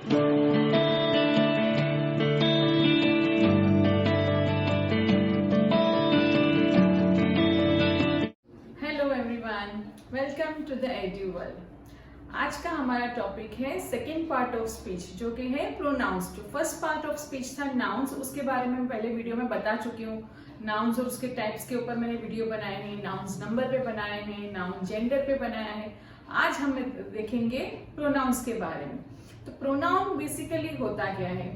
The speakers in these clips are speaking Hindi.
Hello everyone, welcome to the edu world. आज का हमारा टॉपिक है सेकेंड पार्ट ऑफ स्पीच, जो कि है प्रोनाउंस। जो फर्स्ट पार्ट ऑफ स्पीच था नाउन्स, उसके बारे में पहले वीडियो में बता चुकी हूँ। नाउन्स और उसके टाइप्स के ऊपर मैंने वीडियो बनाए हैं, नाउन्स नंबर पे बनाए हैं, नाउन जेंडर पे बनाया है। आज हम देखेंगे प्रोनाउंस के बारे में। तो प्रोनाउन बेसिकली होता क्या है?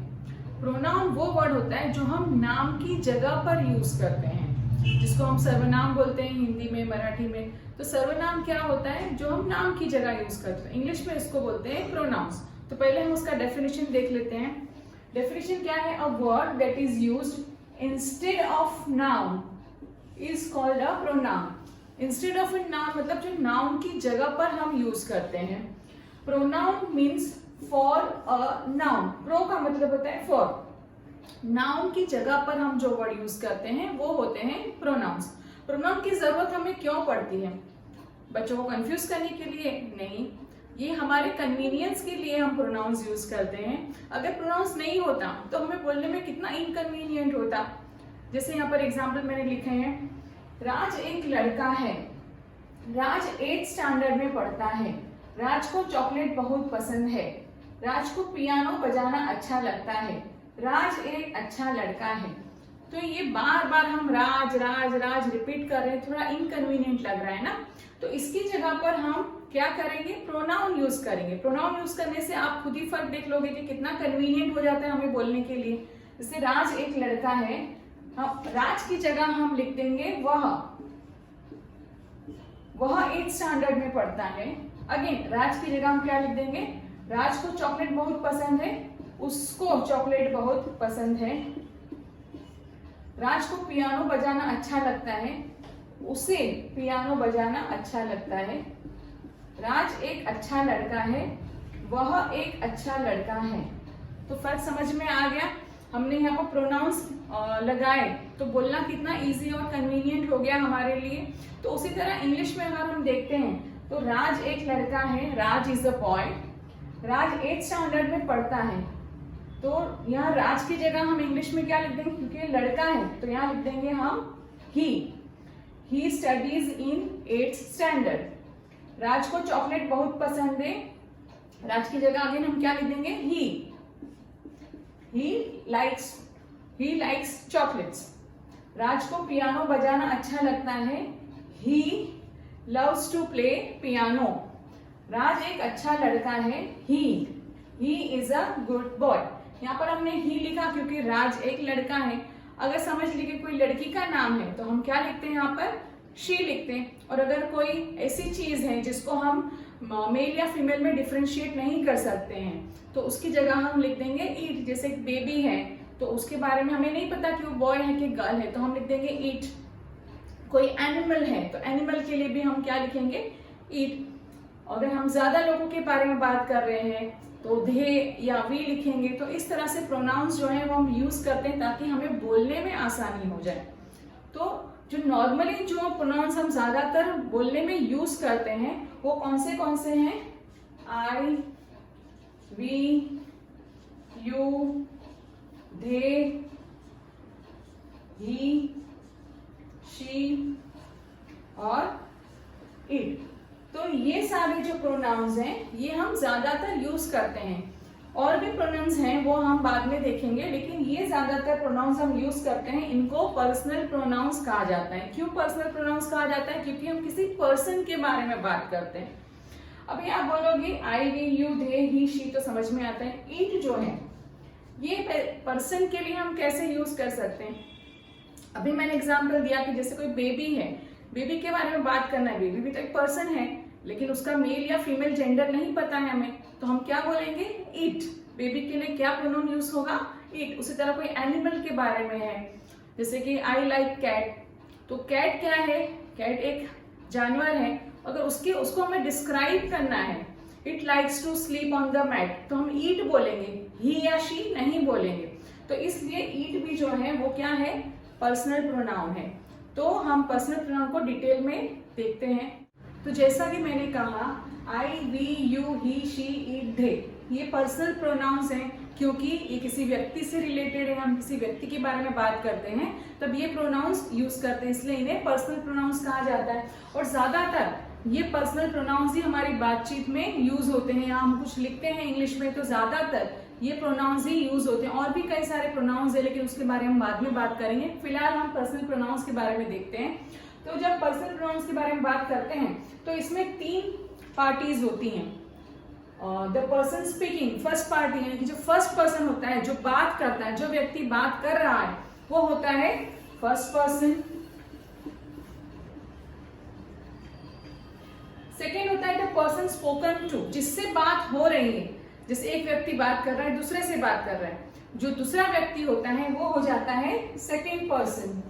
प्रोनाउन वो वर्ड होता है जो हम नाम की जगह पर यूज करते हैं, जिसको हम सर्वनाम बोलते हैं हिंदी में, मराठी में। तो सर्वनाम क्या होता है? जो हम नाम की जगह यूज करते हैं। इंग्लिश में इसको बोलते हैं प्रोनाउंस। तो पहले हम उसका डेफिनेशन देख लेते हैं। डेफिनेशन क्या है? A word that is used instead of noun is called a pronoun. Instead of a noun मतलब जो नाउन की जगह पर हम यूज करते हैं। Pronoun means for a noun. Pro का मतलब होता है फॉर। नाउन की जगह पर हम जो वर्ड यूज करते हैं वो होते हैं प्रोनाउंस। प्रोनाउन की जरूरत हमें क्यों पड़ती है? बच्चों को कंफ्यूज करने के लिए नहीं, ये हमारे कन्वीनियंस के लिए हम प्रोनाउंस यूज करते हैं। अगर प्रोनाउंस नहीं होता तो हमें बोलने में कितना इनकन्वीनियंट होता। जैसे यहाँ पर एग्जाम्पल मैंने लिखे हैं, राज एक लड़का है। राज 8th स्टैंडर्ड में पढ़ता है। राज को चॉकलेट बहुत पसंद है। राज को पियानो बजाना अच्छा लगता है। राज एक अच्छा लड़का है। तो ये बार बार हम राज राज राज रिपीट कर रहे हैं, थोड़ा इनकन्वीनियंट लग रहा है ना। तो इसकी जगह पर हम क्या करेंगे? प्रोनाउन यूज करेंगे। प्रोनाउन यूज करने से आप खुद ही फर्क देख लोगे कि कितना कन्वीनियंट हो जाता है हमें बोलने के लिए। जैसे राज एक लड़का है, राज की जगह हम लिख देंगे वह 8th स्टैंडर्ड में पढ़ता है। अगेन राज की जगह हम क्या लिख देंगे? राज को चॉकलेट बहुत पसंद है, उसको चॉकलेट बहुत पसंद है। राज को पियानो बजाना अच्छा लगता है, उसे पियानो बजाना अच्छा लगता है। राज एक अच्छा लड़का है, वह एक अच्छा लड़का है। तो फर्क समझ में आ गया? हमने यहाँ पर प्रोनाउंस लगाए तो बोलना कितना इजी और कन्वीनियंट हो गया हमारे लिए। तो उसी तरह इंग्लिश में अगर हम देखते हैं तो राज एक लड़का है, Raj is a boy. Raj 8th standard में पढ़ता है। तो यहाँ राज की जगह हम इंग्लिश में क्या लिख देंगे? क्योंकि लड़का है तो यहाँ लिख देंगे हम he studies in 8th standard. राज को चॉकलेट बहुत पसंद है। राज की जगह अगेन हम क्या लिख देंगे? He likes chocolates. राज को पियानो बजाना अच्छा लगता है। He loves to play piano. Raj एक अच्छा लड़का है। He is a good boy. यहाँ पर हमने ही लिखा क्योंकि राज एक लड़का है। अगर समझ लीजिए कोई लड़की का नाम है तो हम क्या लिखते हैं? यहाँ पर शी लिखते हैं। और अगर कोई ऐसी चीज है जिसको हम मेल या फीमेल में डिफरेंशिएट नहीं कर सकते हैं तो उसकी जगह हम लिख देंगे ईट। जैसे बेबी है तो उसके बारे में हमें नहीं पता कि वो बॉय है कि गर्ल है, तो हम लिख देंगे ईट। कोई एनिमल है तो एनिमल के लिए भी हम क्या लिखेंगे? ईट। अगर हम ज्यादा लोगों के बारे में बात कर रहे हैं तो दे या वी लिखेंगे। तो इस तरह से प्रोनाउंस जो है वो हम यूज करते हैं ताकि हमें बोलने में आसानी हो जाए। तो जो नॉर्मली जो प्रोनाउंस हम ज्यादातर बोलने में यूज करते हैं वो कौन से हैं? I, we, you, they, he, she और इट। तो ये सारे जो प्रोनाउंस हैं ये हम ज्यादातर यूज करते हैं। और भी प्रोनाउंस हैं वो हम बाद में देखेंगे, लेकिन ये ज्यादातर प्रोनाउंस हम यूज करते हैं। इनको पर्सनल प्रोनाउंस कहा जाता है। क्यों पर्सनल प्रोनाउंस कहा जाता है? क्योंकि हम किसी पर्सन के बारे में बात करते हैं। अभी आप बोलोगे I, we, you, they, he, she, तो समझ में आता है। इट जो है ये पर्सन के लिए हम कैसे यूज कर सकते हैं? अभी मैंने एग्जाम्पल दिया कि जैसे कोई बेबी है, बेबी के बारे में बात करना है। बेबी भी तो एक पर्सन है, लेकिन उसका मेल या फीमेल जेंडर नहीं पता है हमें, तो हम क्या बोलेंगे? इट। बेबी के लिए क्या प्रोनाउन यूज होगा? इट। उसी तरह कोई एनिमल के बारे में है, जैसे कि आई लाइक कैट, तो कैट क्या है? कैट एक जानवर है। अगर उसको हमें डिस्क्राइब करना है, it likes to sleep on the mat, तो हम ईट बोलेंगे, ही या शी नहीं बोलेंगे। तो इसलिए ईट भी जो है वो क्या है? पर्सनल प्रोनाउन है। तो हम पर्सनल प्रोनाउन को डिटेल में देखते हैं। तो जैसा कि मैंने कहा I, we, you, he, she, it, they, ये पर्सनल प्रोनाउंस हैं, क्योंकि ये किसी व्यक्ति से रिलेटेड है, हम किसी व्यक्ति के बारे में बात करते हैं तब ये प्रोनाउंस यूज करते हैं, इसलिए इन्हें पर्सनल प्रोनाउंस कहा जाता है। और ज्यादातर ये पर्सनल प्रोनाउंस ही हमारी बातचीत में यूज होते हैं, या हम कुछ लिखते हैं इंग्लिश में तो ज्यादातर ये प्रोनाउंस ही यूज होते हैं। और भी कई सारे प्रोनाउंस है, लेकिन उसके बारे में बाद में बात करेंगे। फिलहाल हम पर्सनल प्रोनाउंस के बारे में देखते हैं। तो जब पर्सनल प्रोनाउंस के बारे में बात करते हैं तो इसमें 3 पार्टीज होती हैं। The person speaking, first party, यानी कि जो फर्स्ट पर्सन होता है, जो बात करता है, जो व्यक्ति बात कर रहा है, वो होता है फर्स्ट पर्सन। सेकेंड होता है द पर्सन स्पोकन टू, जिससे बात हो रही है। जैसे एक व्यक्ति बात कर रहा है, दूसरे से बात कर रहा है, जो दूसरा व्यक्ति होता है वो हो जाता है सेकेंड पर्सन।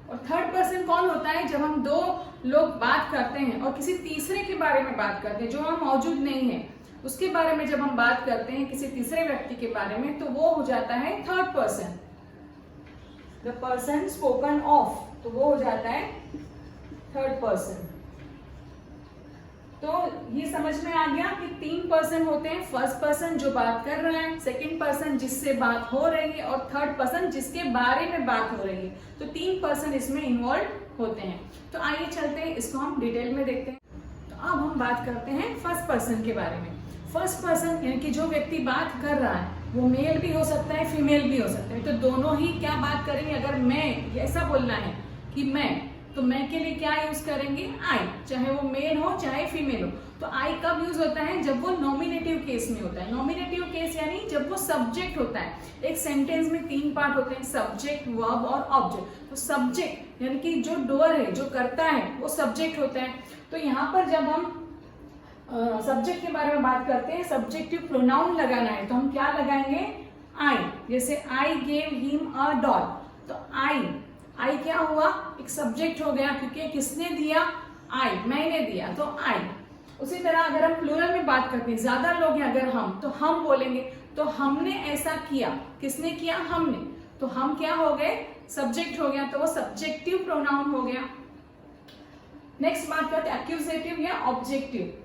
और थर्ड पर्सन कौन होता है? जब हम 2 लोग बात करते हैं और किसी तीसरे के बारे में बात करते हैं जो वहां मौजूद नहीं है, उसके बारे में जब हम बात करते हैं किसी तीसरे व्यक्ति के बारे में, तो वो हो जाता है third person. The person spoken of, तो वो हो जाता है थर्ड पर्सन। तो ये समझ में आ गया कि 3 पर्सन होते हैं, फर्स्ट पर्सन जो बात कर रहा है, सेकंड पर्सन जिससे बात हो रही है, और थर्ड पर्सन जिसके बारे में बात हो रही है। तो 3 पर्सन इसमें इन्वॉल्व होते हैं। तो आइए चलते हैं, इसको हम डिटेल में देखते हैं। तो अब हम बात करते हैं फर्स्ट पर्सन के बारे में। फर्स्ट पर्सन यानी कि जो व्यक्ति बात कर रहा है वो मेल भी हो सकता है, फीमेल भी हो सकता है। तो दोनों ही क्या बात करेंगे? अगर मैं ऐसा बोलना है कि मैं, तो मैं के लिए क्या यूज करेंगे? आई, चाहे वो मेल हो चाहे फीमेल हो। तो आई कब यूज होता है? जब वो नॉमिनेटिव केस में होता है। नॉमिनेटिव केस यानी जब वो सब्जेक्ट होता है। एक सेंटेंस में 3 पार्ट होते हैं, सब्जेक्ट, वर्ब और ऑब्जेक्ट। तो सब्जेक्ट यानी कि जो डूअर है, जो करता है, वो सब्जेक्ट होता है। तो यहाँ पर जब हम सब्जेक्ट के बारे में बात करते हैं, सब्जेक्टिव प्रोनाउन लगाना है, तो हम क्या लगाएंगे? आई। जैसे I gave him a doll, तो आई क्या हुआ? एक सब्जेक्ट हो गया, क्योंकि किसने दिया? आई, मैंने दिया, तो आई। उसी तरह अगर हम प्लूरल में बात करते हैं, ज्यादा लोग हैं अगर हम, तो हम बोलेंगे। तो हमने ऐसा किया, किसने किया? हमने। तो हम क्या हो गए? सब्जेक्ट हो गया, तो वो सब्जेक्टिव प्रोनाउन हो गया। नेक्स्ट बात करते हैं एक्यूजेटिव या ऑब्जेक्टिव।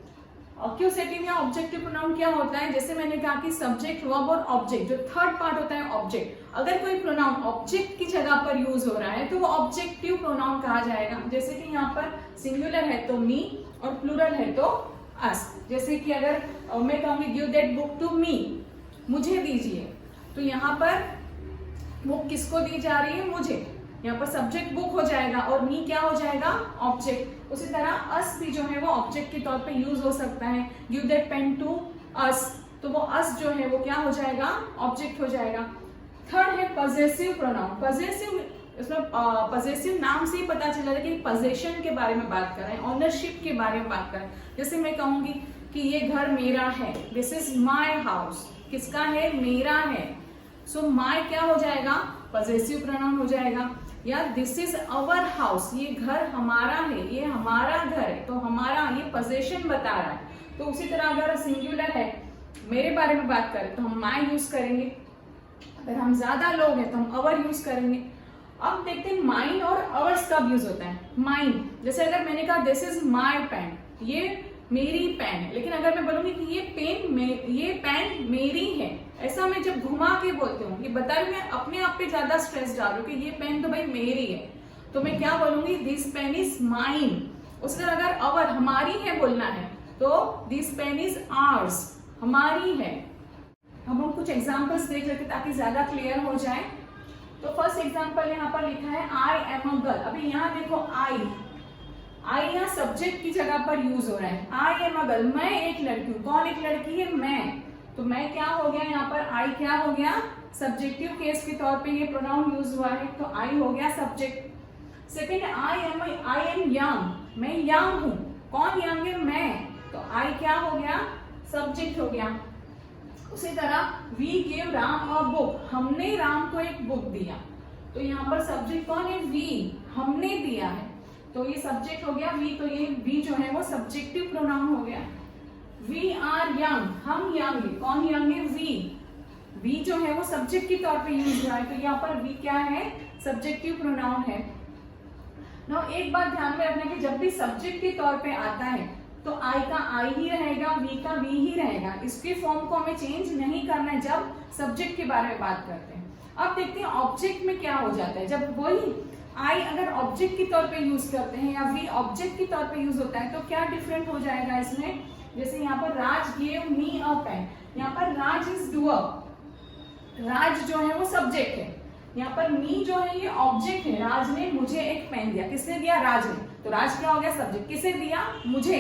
एक्यूजेटिव या ऑब्जेक्टिव प्रोनाउन क्या होता है? जैसे मैंने कहा कि सब्जेक्ट, वर्ब और ऑब्जेक्ट, जो थर्ड पार्ट होता है ऑब्जेक्ट। अगर कोई प्रोनाउन ऑब्जेक्ट की जगह पर यूज हो रहा है तो वो ऑब्जेक्टिव प्रोनाउन कहा जाएगा। जैसे कि यहाँ पर सिंगुलर है तो मी और प्लूरल है तो अस। जैसे कि अगर मैं कहूंगी give that book to me, मुझे दीजिए, तो यहाँ पर बुक किसको दी जा रही है? मुझे। यहाँ पर सब्जेक्ट बुक हो जाएगा और मी क्या हो जाएगा? ऑब्जेक्ट। उसी तरह अस भी जो है वो ऑब्जेक्ट के तौर पे यूज हो सकता है। Give that pen to us, तो वो अस जो है वो क्या हो जाएगा? ऑब्जेक्ट हो जाएगा। थर्ड है पजेसिव प्रोनाउन। पजेसिव, इसमें पजेसिव नाम से ही पता चला है कि पजेशन के बारे में बात कर रहे हैं, ऑनरशिप के बारे में बात कर रहे हैं। जैसे मैं कहूंगी कि ये घर मेरा है, दिस इज माई हाउस, किसका है? मेरा है। सो माई क्या हो जाएगा? पजेसिव प्रोनाउन हो जाएगा। या दिस इज अवर हाउस, ये घर हमारा है, ये हमारा घर है, तो हमारा ये पोजेशन बता रहा है। तो उसी तरह अगर सिंगुलर है, मेरे बारे में बात करें तो हम माई यूज करेंगे। अगर हम ज्यादा लोग हैं तो हम अवर यूज करेंगे। अब देखते हैं माइन और अवर्स कब यूज होता है। माइन, जैसे अगर मैंने कहा दिस इज माई पेन, ये मेरी पेन है, लेकिन अगर मैं बोलूंगी कि ये पेन मेरी है, ऐसा मैं जब घुमा के बोलती हूँ, ये बता रही मैं अपने आप पे ज्यादा स्ट्रेस डाल रही हूँ कि ये पेन तो भाई मेरी है, तो मैं क्या बोलूंगी? This pen is mine. उसी तरह अगर अवर, हमारी है बोलना है, तो दिस पेन इज आवर्स, हमारी है। अब हम कुछ एग्जाम्पल्स देख लेते ताकि ज्यादा क्लियर हो जाए। तो फर्स्ट एग्जाम्पल यहाँ पर लिखा है आई एम अ गर्ल। अभी यहाँ देखो आई यहाँ सब्जेक्ट की जगह पर यूज हो रहा है। आई एम अ गर्ल, मैं एक लड़की हूँ। कौन एक लड़की है? मैं। तो मैं क्या हो गया? यहाँ पर आई क्या हो गया? सब्जेक्टिव केस के तौर पे ये प्रोनाउन यूज हुआ है, तो आई हो गया subject. Second, I am young, मैं यंग हूँ। कौन यंग है? मैं। तो आई क्या हो गया? सब्जेक्ट हो गया। उसी तरह we give Ram a book, हमने राम को एक बुक दिया, तो यहाँ पर सब्जेक्ट कौन है? वी, हमने दिया है, तो ये सब्जेक्ट हो गया वी। तो ये वी जो है वो सब्जेक्टिव प्रोनाउन हो गया। वी आर यंग, हम यंग है। कौन यंग है? वी। वी जो है वो सब्जेक्ट के तौर पे यूज हुआ है, तो यहाँ पर वी क्या है? सब्जेक्टिव प्रोनाउन है। नाउ एक बात ध्यान में रखना कि जब भी सब्जेक्ट के तौर पे आता है तो आई का आई ही रहेगा, वी का वी ही रहेगा। इसके फॉर्म को हमें चेंज नहीं करना है जब सब्जेक्ट के बारे में बात करते हैं। अब देखते हैं ऑब्जेक्ट में क्या हो जाता है। जब वही आई अगर ऑब्जेक्ट के तौर पे यूज करते हैं या वी ऑब्जेक्ट के तौर पे यूज होता है तो क्या डिफरेंट हो जाएगा इसमें। जैसे यहाँ पर राज गेव मी अ पेन, यहाँ पर राज इज डूअर, राज जो है वो सब्जेक्ट है, यहाँ पर मी जो है ये ऑब्जेक्ट है। राज ने मुझे एक पेन दिया, किसने दिया, राज ने, तो राज क्या हो गया, सब्जेक्ट, किसे दिया, मुझे,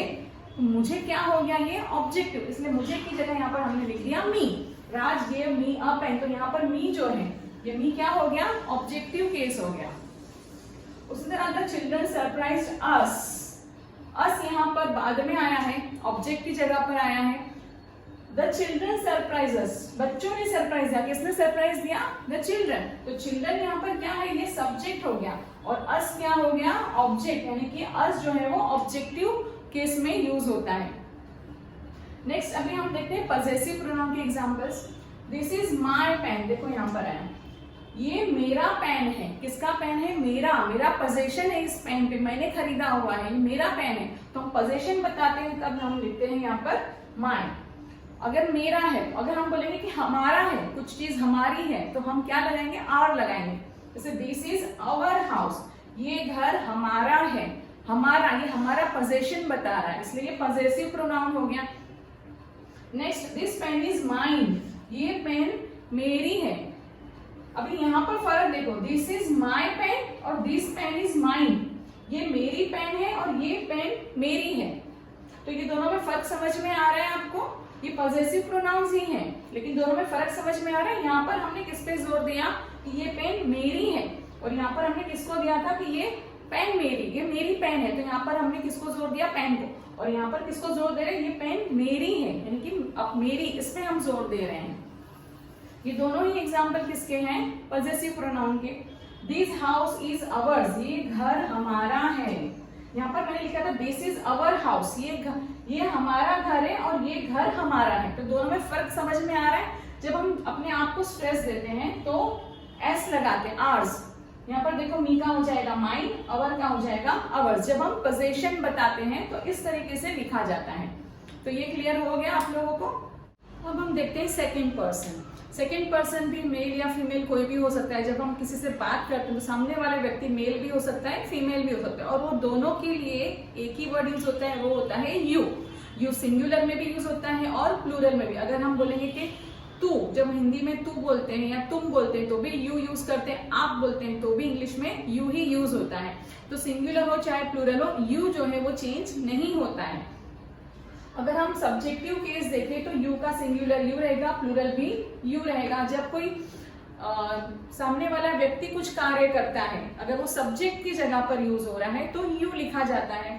तो मुझे क्या हो गया, ये ऑब्जेक्टिव, इसलिए मुझे की जगह यहाँ पर हमने लिख दिया मी। राज गेव मी अ पेन, तो यहाँ पर मी जो है ये मी क्या हो गया, ऑब्जेक्टिव केस हो गया। उसी तरह द चिल्ड्रन सरप्राइज्ड अस, अस यहाँ पर बाद में आया है, ऑब्जेक्ट की जगह पर आया है। द चिल्ड्रन सरप्राइज अस, बच्चों ने सरप्राइज दिया, किसने सरप्राइज दिया, द चिल्ड्रन, तो चिल्ड्रन यहाँ पर क्या है, ये सब्जेक्ट हो गया और अस क्या हो गया, ऑब्जेक्ट, यानी कि अस जो है वो ऑब्जेक्टिव केस में यूज होता है। नेक्स्ट अभी हम देखते हैं पजेसिव प्रोनाउन के examples. This is my pen, देखो यहाँ पर है, ये मेरा पेन है, किसका पेन है, मेरा, मेरा पोजेशन है इस पेन पे, मैंने खरीदा हुआ है, मेरा पेन है। तो हम पोजेशन बताते हैं तब हम लिखते हैं यहाँ पर माय। अगर मेरा है, अगर हम बोलेंगे कि हमारा है, कुछ चीज हमारी है, तो हम क्या लगाएंगे, आर लगाएंगे। जैसे दिस इज आवर हाउस, ये घर हमारा है, हमारा, ये हमारा पोजेशन बता रहा है, इसलिए ये पॉजेसिव प्रोनाउन हो गया। Next this pen is mine, ये पेन मेरी है। अभी यहाँ पर फर्क देखो, दिस इज माई पेन और दिस पेन इज माइन, ये मेरी पेन है और ये पेन मेरी है। तो ये दोनों में फर्क समझ में आ रहा है आपको, ये पॉजेसिव प्रोनाउंस ही हैं, लेकिन दोनों में फर्क समझ में आ रहा है। यहाँ पर हमने किस पे जोर दिया कि ये पेन मेरी है, और यहाँ पर हमने किसको दिया था कि ये पेन मेरी, ये मेरी पेन है, तो यहाँ पर हमने किसको जोर दिया, पेन को, और यहाँ पर किसको जोर दे रहे हैं, ये पेन मेरी है, यानी कि अब मेरी, इसमें हम जोर दे रहे हैं। ये दोनों ही एग्जाम्पल किसके हैं, पॉजेसिव प्रोनाउन के। दिस हाउस इज अवर्स, ये घर हमारा है। यहाँ पर मैंने लिखा था दिस इज अवर हाउस, ये हमारा घर है और ये घर हमारा है। तो दोनों में फर्क समझ में आ रहा है। जब हम अपने आप को स्ट्रेस देते हैं तो एस लगाते हैं, आर्स। यहाँ पर देखो मी का हो जाएगा माइन, अवर का हो जाएगा अवर्स। जब हम पोजेशन बताते हैं तो इस तरीके से लिखा जाता है। तो ये क्लियर हो गया आप लोगों को। अब हम देखते हैं सेकेंड पर्सन। सेकेंड पर्सन भी मेल या फीमेल कोई भी हो सकता है। जब हम किसी से बात करते हैं तो सामने वाले व्यक्ति मेल भी हो सकता है, फीमेल भी हो सकता है, और वो दोनों के लिए एक ही वर्ड यूज होता है, वो होता है यू। यू सिंगुलर में भी यूज होता है और प्लूरल में भी। अगर हम बोलेंगे कि तू, जब हिंदी में तू बोलते हैं या तुम बोलते हैं तो भी यू यूज करते हैं, आप बोलते हैं तो भी इंग्लिश में यू ही यूज होता है। तो सिंगुलर हो चाहे प्लूरल हो, यू जो है वो चेंज नहीं होता है। अगर हम सब्जेक्टिव केस देखें तो यू का सिंगुलर यू रहेगा, प्लूरल भी यू रहेगा। जब कोई सामने वाला व्यक्ति कुछ कार्य करता है, अगर वो सब्जेक्ट की जगह पर यूज हो रहा है तो यू लिखा जाता है।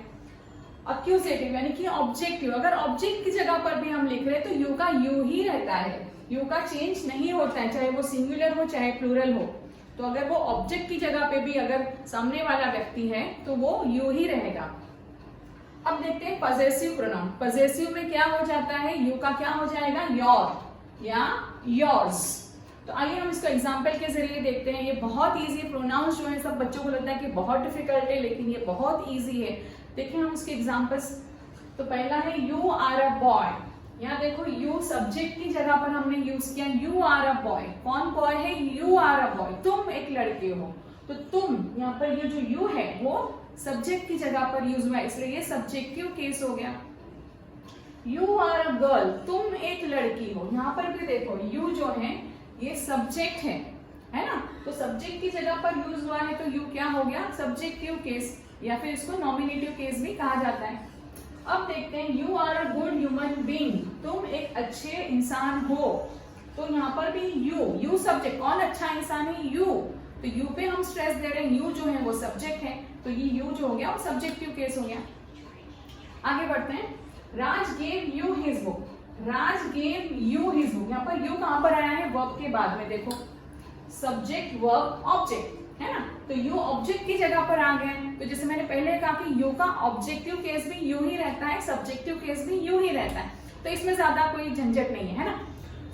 अक्यूजेटिव यानी कि ऑब्जेक्टिव, अगर ऑब्जेक्ट की जगह पर भी हम लिख रहे हैं तो यू का यू ही रहता है, यू का चेंज नहीं होता है, चाहे वो सिंगुलर हो चाहे प्लूरल हो। तो अगर वो ऑब्जेक्ट की जगह पे भी अगर सामने वाला व्यक्ति है तो वो यू ही रहेगा। अब देखते हैं पॉजेसिव प्रोनाउन। पॉजेसिव में क्या हो जाता है, यू का क्या हो जाएगा, योर या योर्स। तो आइए हम इसको एग्जाम्पल के जरिए देखते हैं। ये बहुत इजी है। प्रोनाउंस जो है सब बच्चों को लगता है कि बहुत डिफिकल्ट है, लेकिन ये बहुत इजी है। देखिए हम इसके एग्जाम्पल्स। तो पहला है यू आर अ बॉय। यहाँ देखो यू सब्जेक्ट की जगह पर हमने यूज किया, यू आर अ बॉय। कौन बॉय है, यू आर अ बॉय, तुम एक लड़के हो। तो तुम, यहाँ पर ये जो यू है वो सब्जेक्ट की जगह पर यूज हुआ है, इसलिए ये सब्जेक्टिव केस हो गया। यू आर अ गर्ल, तुम एक लड़की हो। यहाँ पर भी देखो यू जो है ये सब्जेक्ट है ना, तो सब्जेक्ट की जगह पर यूज हुआ है तो यू क्या हो गया, सब्जेक्टिव केस, या फिर इसको नॉमिनेटिव केस भी कहा जाता है। अब देखते हैं you are a good human being, तुम एक अच्छे इंसान हो। तो यहाँ पर भी यू सब्जेक्ट, कौन अच्छा इंसान है, यू। तो यू पे हम स्ट्रेस दे रहे हैं, यू जो है वो सब्जेक्ट है, तो ये यू जो हो गया वो सब्जेक्टिव केस हो गया। आगे बढ़ते हैं। Raj gave you his book, Raj gave you his book. यहाँ पर यू कहां पर आया है, वर्ब के बाद में। देखो सब्जेक्ट वर्ब ऑब्जेक्ट है ना, तो यू ऑब्जेक्ट की जगह पर आ गए। तो जैसे मैंने पहले कहा कि यू का ऑब्जेक्टिव केस भी यू ही रहता है, सब्जेक्टिव केस भी यू ही रहता है, तो इसमें ज्यादा कोई झंझट नहीं है ना।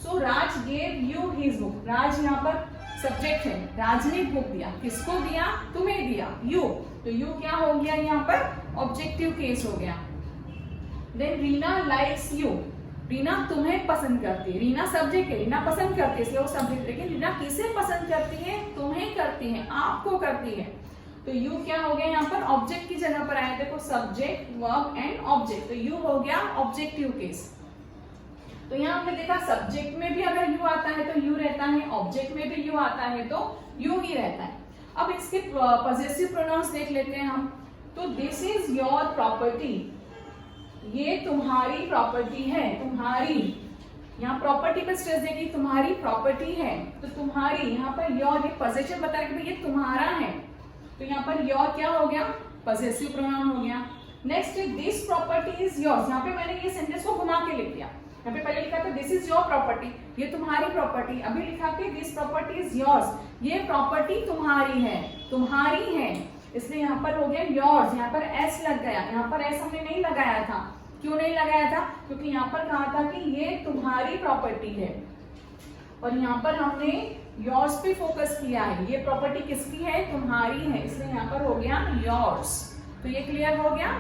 सो राज गेव यू हिज बुक, राज यहाँ पर सब्जेक्ट है, राज ने बुक दिया, किसको दिया, तुम्हें दिया, यू। तो यू क्या हो गया यहाँ पर, ऑब्जेक्टिव केस हो गया। Then Reena likes you, Reena तुम्हें पसंद करती है, रीना सब्जेक्ट है, रीना पसंद करती है इसलिए वो सब्जेक्ट, लेकिन रीना किसे पसंद करती है, तुम्हें करती है, आपको करती है। तो यू क्या हो गया यहाँ पर, ऑब्जेक्ट की जगह पर आया, देखो सब्जेक्ट वर्ब एंड ऑब्जेक्ट, तो यू हो गया ऑब्जेक्टिव केस। तो यहाँ हमने देखा सब्जेक्ट में भी अगर यू आता है तो यू रहता है, ऑब्जेक्ट में भी यू आता है तो यू ही रहता है। अब इसके पॉजेसिव प्रोनाउंस देख लेते हैं हम। तो दिस इज योर प्रॉपर्टी, ये तुम्हारी प्रॉपर्टी है, तुम्हारी, यहाँ प्रॉपर्टी पर स्ट्रेस देगी, तुम्हारी प्रॉपर्टी है, तो तुम्हारी यहाँ पर योर, ये पॉजेसिव बता रहे ये तुम्हारा है, तो यहाँ पर योर क्या हो गया, पॉजेसिव प्रोनाउन हो गया। Next this property is yours, यहाँ पे मैंने ये सेंटेंस को घुमा के लिख दिया, यहाँ पे पहले लिखा था दिस इज योर प्रॉपर्टी, ये तुम्हारी प्रॉपर्टी, अभी लिखा कि दिस प्रॉपर्टी इज योर्स, ये प्रॉपर्टी तुम्हारी है, तुम्हारी है, इसलिए यहाँ पर हो गया योर्स, यहाँ पर एस लग गया, यहाँ पर एस हमने नहीं लगाया था, क्यों नहीं लगाया था, क्योंकि यहाँ पर कहा था कि ये तुम्हारी प्रॉपर्टी है, और यहाँ पर हमने योर्स पे फोकस किया है, ये प्रॉपर्टी किसकी है, तुम्हारी है, इसलिए यहाँ पर हो गया योर्स। तो ये क्लियर हो गया।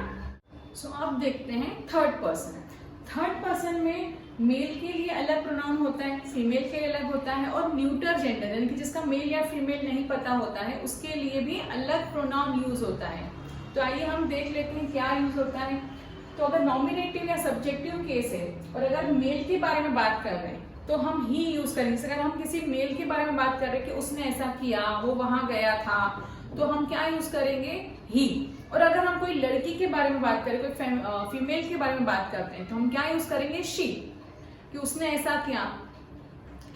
सो अब देखते हैं थर्ड पर्सन। थर्ड पर्सन में मेल के लिए अलग प्रोनाउन होता है, फीमेल के लिए अलग होता है, और न्यूटर जेंडर यानी कि जिसका मेल या फीमेल नहीं पता होता है उसके लिए भी अलग प्रोनाउन यूज होता है। तो आइए हम देख लेते हैं क्या यूज होता है। तो अगर नॉमिनेटिव या सब्जेक्टिव केस है और अगर मेल के बारे में बात कर रहे हैं तो हम ही यूज करेंगे। अगर हम किसी मेल के बारे में बात कर रहे हैं कि उसने ऐसा किया, वो वहां गया था, तो हम क्या यूज करेंगे, ही। और अगर हम कोई लड़की के बारे में बात करें, कोई फीमेल के बारे में बात करते हैं तो हम क्या यूज करेंगे, शी, कि उसने ऐसा किया,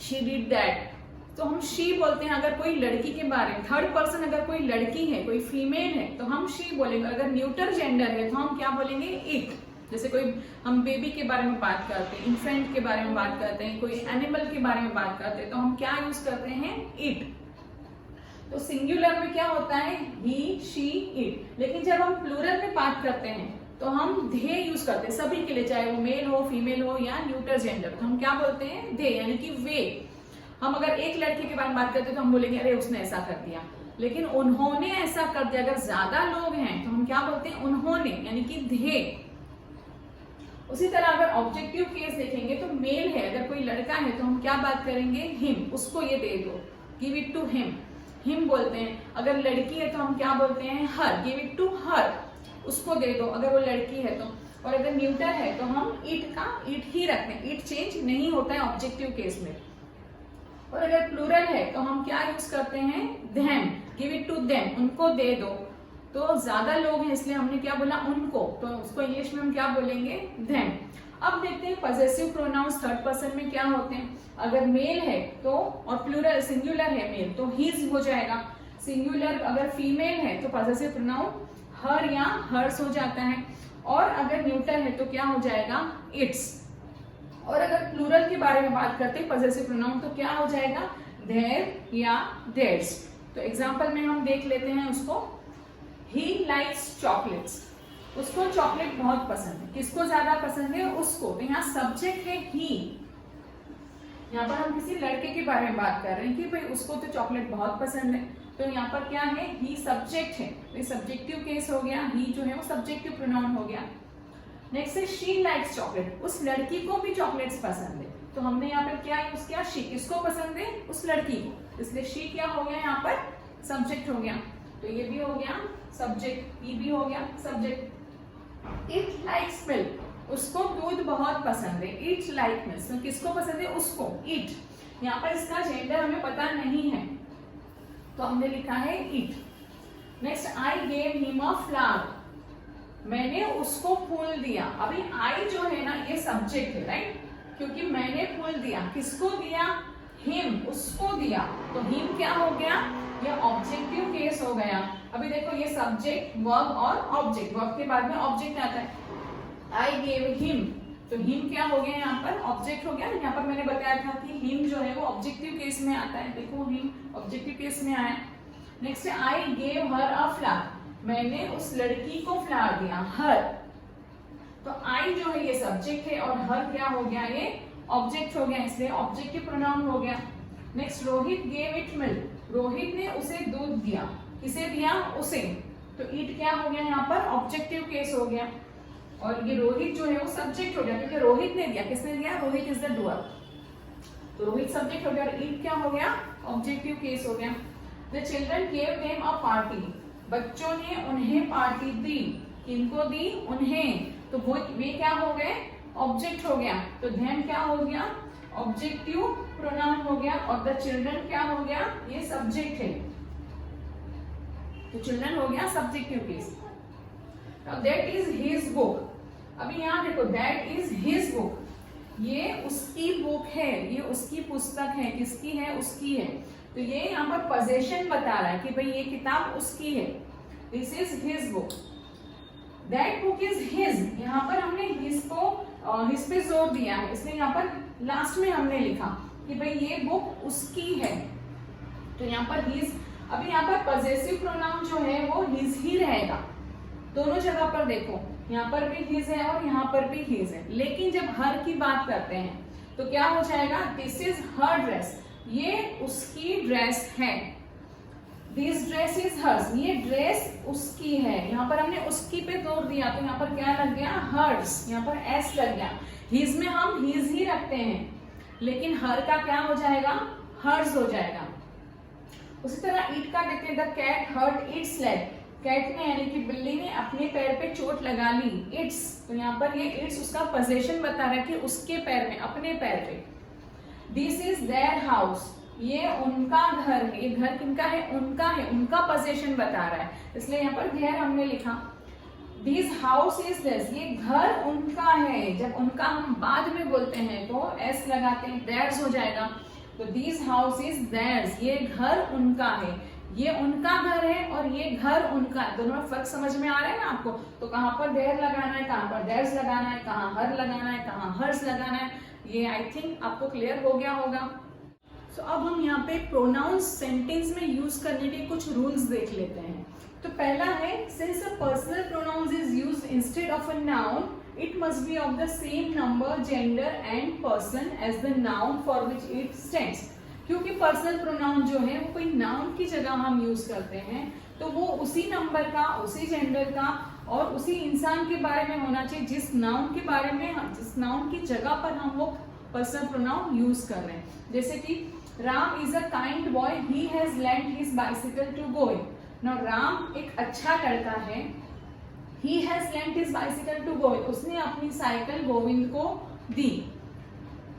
शी डिड दैट, तो हम शी बोलते हैं। अगर कोई लड़की के बारे में, थर्ड पर्सन अगर कोई लड़की है, कोई फीमेल है तो हम शी बोलेंगे। अगर न्यूटर जेंडर है तो हम क्या बोलेंगे, इट। जैसे कोई हम बेबी के बारे में बात करते हैं, इन्फेंट के बारे में बात करते हैं, कोई एनिमल के बारे में बात करते हैं तो हम क्या यूज करते हैं, इट। तो सिंगुलर में क्या होता है, ही, शी, इट। लेकिन जब हम प्लूरल में बात करते हैं तो हम दे यूज करते हैं सभी के लिए, चाहे वो मेल हो, फीमेल हो या न्यूटर जेंडर, तो हम क्या बोलते हैं, दे, यानी कि वे। हम अगर एक लड़के के बारे में बात करते हैं तो हम बोलेंगे अरे उसने ऐसा कर दिया, लेकिन उन्होंने ऐसा कर दिया। अगर ज्यादा लोग हैं तो हम क्या बोलते हैं, उन्होंने, यानी कि दे। उसी तरह अगर ऑब्जेक्टिव केस देखेंगे तो मेल है, अगर कोई लड़का है तो हम क्या बात करेंगे, हिम, उसको ये दे दो, give it to him, him बोलते हैं। अगर लड़की है तो हम क्या बोलते हैं, हर, गिव इट टू हर, उसको दे दो अगर वो लड़की है तो। और अगर न्यूटर है तो हम इट का इट ही रखते हैं, इट चेंज नहीं होता है ऑब्जेक्टिव केस में। और अगर प्लूरल है तो हम क्या यूज करते हैं, them, give it to them, उनको दे दो। तो ज्यादा लोग हैं इसलिए हमने क्या बोला, उनको, तो उसको इंग्लिश में हम क्या बोलेंगे, देम। अब देखते हैं पॉजेसिव प्रोनाउंस थर्ड पर्सन में क्या होते हैं। अगर मेल है तो, और प्लूरल सिंगुलर है मेल तो हीज हो जाएगा। सिंगुलर अगर फीमेल है तो पॉजेसिव प्रोनाउन हर या हर्स हो जाता है, और अगर न्यूटर है तो क्या हो जाएगा, इट्स। और अगर प्लूरल के बारे में बात करते हैं पॉजेसिव प्रोनाउन तो क्या हो जाएगा, देयर या देयर्स। तो एग्जांपल में हम देख लेते हैं उसको। ही लाइक्स चॉकलेट्स, उसको चॉकलेट बहुत पसंद है। किसको ज्यादा पसंद है, उसको। तो यहाँ सब्जेक्ट है ही, यहाँ पर हम किसी लड़के के बारे में बात कर रहे हैं कि भाई उसको तो चॉकलेट बहुत पसंद है, तो यहाँ पर क्या है, ही सब्जेक्ट है, तो सब्जेक्टिव केस हो गया, ही जो है वो सब्जेक्टिव प्रोनाउन हो गया। नेक्स्ट है शी लाइक्स चॉकलेट, उस लड़की को भी चॉकलेट्स पसंद है, तो हमने यहाँ पर क्या यूज किया, शी। किसको पसंद है, उस लड़की को, इसलिए शी क्या हो गया, यहाँ पर सब्जेक्ट हो गया। तो ये भी हो गया सब्जेक्ट, ये भी हो गया सब्जेक्ट। इट लाइक्स मिल्क, उसको दूध बहुत पसंद है, इट लाइक मिल्क, तो किसको पसंद है, उसको, इट। यहाँ पर इसका जेंडर हमें पता नहीं है तो हमने लिखा है it. Next, I gave him a flower, मैंने उसको फूल दिया। अभी आई जो है ना ये सब्जेक्ट है, राइट, क्योंकि मैंने फूल दिया, किसको दिया, हिम, उसको दिया, तो हिम क्या हो गया, ये ऑब्जेक्टिव केस हो गया। अभी देखो ये सब्जेक्ट, वर्ब और ऑब्जेक्ट, वर्ब के बाद में ऑब्जेक्ट आता है। आई गेव हिम, तो हिम क्या हो गया, यहाँ पर ऑब्जेक्ट हो गया। यहाँ पर मैंने बताया था कि हिम जो है वो ऑब्जेक्टिव केस में आता है, देखो हिम ऑब्जेक्टिव केस में आया। नेक्स्ट है I gave her a flower, मैंने उस लड़की को फ्लावर दिया, हर। तो आई जो है ये सब्जेक्ट है और हर क्या हो गया, ये ऑब्जेक्ट हो गया, इसलिए ऑब्जेक्टिव प्रोनाउन हो गया। Next, Rohit gave it milk, Rohit ने उसे दूध दिया, किसे दिया, उसे, तो इट क्या हो गया, यहाँ पर ऑब्जेक्टिव केस हो गया। और ये रोहित जो है वो सब्जेक्ट हो गया, क्योंकि रोहित ने दिया, किसने दिया, रोहित इज द डूअर, तो रोहित सब्जेक्ट हो गया और ईट क्या हो गया, ऑब्जेक्टिव केस हो गया। The children gave them a party, बच्चों ने उन्हें पार्टी दी, किनको दी, उन्हें, तो वो वे क्या हो गए, ऑब्जेक्ट हो गया, तो देम क्या हो गया, ऑब्जेक्टिव प्रोनाउन हो गया, और द चिल्ड्रन क्या हो गया, ये सब्जेक्ट है, तो चिल्ड्रन हो गया subjective case. Now that is his book, अभी यहाँ देखो दैट इज हिज बुक, ये उसकी बुक है, ये उसकी पुस्तक है, किसकी है, उसकी है, तो ये यहाँ पर पोजेशन बता रहा है कि भाई ये किताब उसकी है, this is his book, that book is his, यहाँ पर हमने हिज को हिज पे जोर दिया है, इसलिए यहाँ पर लास्ट में हमने लिखा कि भाई ये बुक उसकी है, तो यहाँ पर हिज, अभी यहाँ पर पॉजेसिव प्रोनाउन जो है वो हिज ही रहेगा, दोनों जगह पर देखो, यहाँ पर भी हिज है और यहाँ पर भी हिज है, लेकिन जब हर की बात करते हैं तो क्या हो जाएगा, दिस इज हर ड्रेस, ये उसकी ड्रेस है, दिस ड्रेस इज हर्स, ये ड्रेस उसकी है, यहाँ पर हमने उसकी पे जोर दिया तो यहाँ पर क्या लग गया, हर्स, यहाँ पर एस लग गया, हिज में हम हिज ही रखते हैं, लेकिन हर का क्या हो जाएगा, हर्स हो जाएगा। उसी तरह ईट का देखते हैं, the cat hurt its leg, cat ने यानी कि बिल्ली ने अपने पैर पे चोट लगा ली, इट्स, तो यहाँ पर ये इट्स उसका पोजेशन बता रहा है कि उसके पैर में, अपने पैर पे। दिस इज देयर हाउस, ये उनका घर है, ये घर किनका है, उनका है, उनका पोजेशन बता रहा है, इसलिए यहाँ पर देयर हमने लिखा। दिस हाउस इज दिस, ये घर उनका है, जब उनका हम बाद में बोलते हैं तो एस लगाते हैं, देयर्स हो जाएगा, तो दिस हाउस इज देयर्स, ये घर उनका है, ये उनका घर है और ये घर उनका है, दोनों में फर्क समझ में आ रहा है ना आपको, तो कहाँ पर देयर लगाना है, कहाँ पर देयर्स लगाना है, कहाँ हर लगाना है, कहाँ हर्स लगाना है, ये आई थिंक आपको क्लियर हो गया होगा। सो अब हम यहाँ पे प्रोनाउंस सेंटेंस में यूज करने के कुछ रूल्स देख लेते हैं। तो पहला है, since a personal pronouns is used instead of a noun, it must be of the same number, gender and person as the noun for which it stands. क्योंकि पर्सनल प्रोनाउन जो है वो कोई नाउन की जगह हम यूज करते हैं, तो वो उसी नंबर का, उसी जेंडर का और उसी इंसान के बारे में होना चाहिए जिस नाउन के बारे में, जिस नाउन की जगह पर हम वो पर्सनल प्रोनाउन यूज कर रहे हैं। जैसे कि Ram is a kind boy, he has lent his bicycle to Govind. Now Ram एक अच्छा लड़का है, he has lent his bicycle to Govind, उसने अपनी साइकिल गोविंद को दी।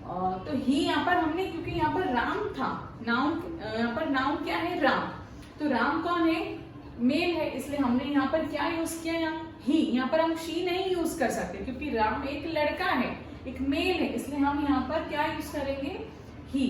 तो ही यहाँ पर हमने, क्योंकि यहाँ पर राम था, नाउन, यहाँ पर नाउन क्या है, राम, तो राम कौन है, मेल है, इसलिए हमने यहाँ पर क्या यूज किया, ही, यहाँ पर हम शी नहीं यूज कर सकते क्योंकि राम एक लड़का है, एक मेल है, इसलिए हम यहाँ पर क्या यूज करेंगे, ही।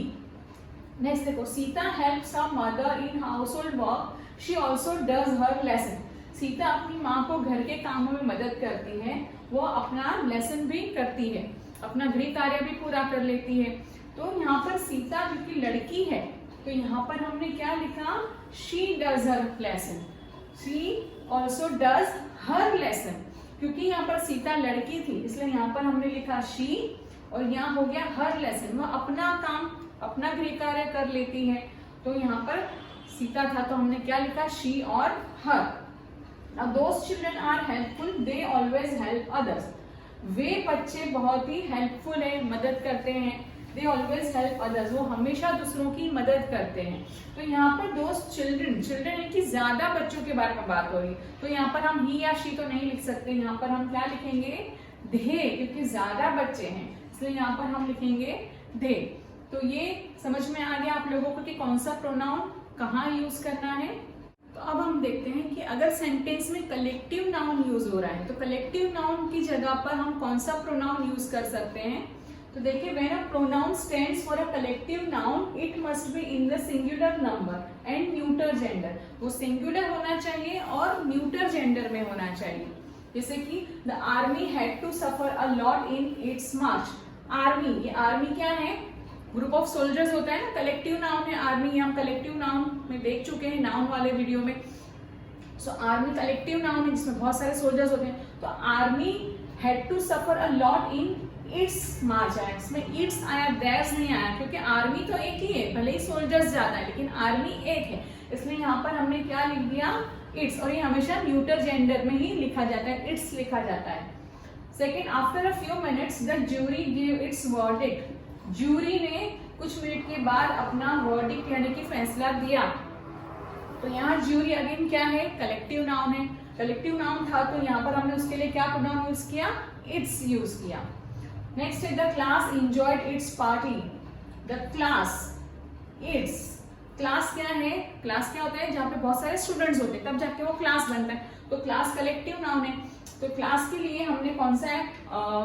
नेक्स्ट देखो, Sita helps her mother in house hold work, she also does her lesson. Sita अपनी माँ को घर के कामों में मदद करती है, वो अपना लेसन भी करती है, अपना गृह कार्य भी पूरा कर लेती है। तो यहाँ पर सीता जो कि लड़की है, तो यहाँ पर हमने क्या लिखा, she does her lesson, she also does her lesson, क्योंकि यहाँ पर सीता लड़की थी इसलिए यहाँ पर हमने लिखा शी, और यहाँ हो गया हर लेसन, वह अपना काम, अपना गृह कार्य कर लेती है, तो यहाँ पर सीता था तो हमने क्या लिखा, शी और हर। Now those children are helpful, they always help others. वे बच्चे बहुत ही हेल्पफुल है, मदद करते हैं, they always help others, वो हमेशा दूसरों की मदद करते हैं। तो यहाँ पर those children, children है कि ज्यादा बच्चों के बारे में बात हो रही, तो यहाँ पर हम ही या शी तो नहीं लिख सकते, यहाँ पर हम क्या लिखेंगे, they, क्योंकि ज्यादा बच्चे हैं इसलिए यहाँ पर हम लिखेंगे they। तो ये समझ में आ गया आप लोगों को कि कौन सा प्रोनाउन कहाँ यूज करना है। तो अब हम देखते हैं कि अगर सेंटेंस में कलेक्टिव नाउन यूज हो रहा है तो कलेक्टिव नाउन की जगह पर हम कौन सा प्रोनाउन यूज कर सकते हैं। तो देखिए, when a pronoun stands for a collective noun it must be in the singular number and neuter gender. वो सिंगुलर होना चाहिए और न्यूटर जेंडर में होना चाहिए। जैसे कि the army had to suffer a lot in its march. Army, ये आर्मी क्या है, ग्रुप ऑफ सोल्जर्स होता है ना, कलेक्टिव नाउन है आर्मी, हम कलेक्टिव नाउन में देख चुके हैं नाउन वाले वीडियो में। सो आर्मी कलेक्टिव नाउन है जिसमें बहुत सारे सोल्जर्स होते हैं। तो army had to suffer a lot in its march आया, इसमें इट्स आया, दैट्स नहीं आया, क्योंकि आर्मी तो एक ही है, भले ही सोल्जर्स ज्यादा है लेकिन आर्मी एक है, इसलिए यहाँ पर हमने क्या लिख दिया, इट्स। और ये हमेशा न्यूटर जेंडर में ही लिखा जाता है, इट्स लिखा जाता है। Second, after a few minutes the jury give its verdict. Jury ने कुछ मिनट के बाद अपना वर्डिक्ट यानी कि फैसला दिया। तो यहाँ ज्यूरी अगेन क्या है, कलेक्टिव नाउन है। कलेक्टिव नाउन था तो यहाँ पर हमने उसके लिए क्या प्रोनाउन यूज किया, इट्स यूज किया। नेक्स्ट है the class enjoyed it's party. The class, it's, class क्या है, क्लास क्या होता है, जहाँ पे बहुत सारे स्टूडेंट्स होते हैं तब जाके वो क्लास बनता है। तो क्लास कलेक्टिव नाउन है, तो क्लास के लिए हमने कौन सा